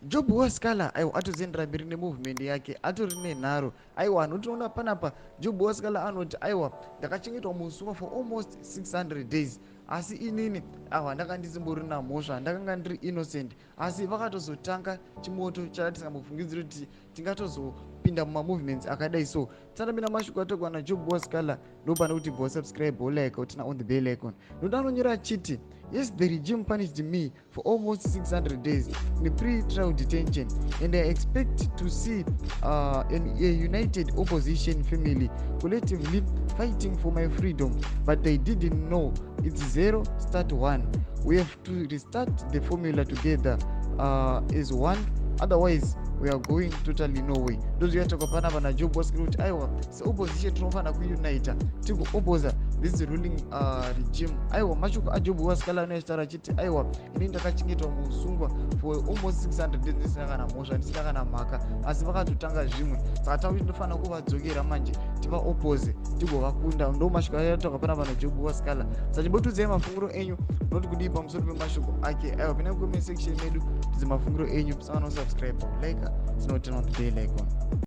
Job Sikhala aiwa atozendera mberi nemovement yake, atori nenharo. Aiwa anotoona panapa Job Sikhala anoti aiwa ndakachengetwa musungwa for almost 600 days, asi inini ndakandisimbori mhosva, ndakanga ndiri innocent, asi vakatozotanga chimoto chatisingambofungidziri kuti tingatozopinda mumamovements akadai. So tsanambira mashoko atogwa naJob Sikhala ndopane kuti subscribe, like, utina on the bell icon. Ndoda anonyora achiti, yes, the regime punished me for almost 600 days in pre-trial detention, and I expect to see a united opposition family collectively fighting for my freedom, but they didn't know it's 0 start 1. We have to restart the formula together as one, otherwise we are going totally nowhere. Ndozviyatoka panapa naJob Sikhala kuti aiwa seopposition tinofanira kuunita tigoopposa this ruling regime. Aiwa mashoko aJob Sikhala anoitaura achiti aiwa ini ndakachengetwa musungwa for almost 600 days ndisina kana mhosva, ndisina kana mhaka, asi vakatotanga zvimwe, saka takuti tinofanira kuvadzokera manje tivaoppose tigovakunda. Ndo mashoko ayatoka panapa naJob Sikhala. Sachimbotudze mafunguro enyu noti kudii pamusoro pemashoko ake. Aiwa pina comment section medu tidze mafunguro enyu, musana subscribe, like, turn on the bell icon.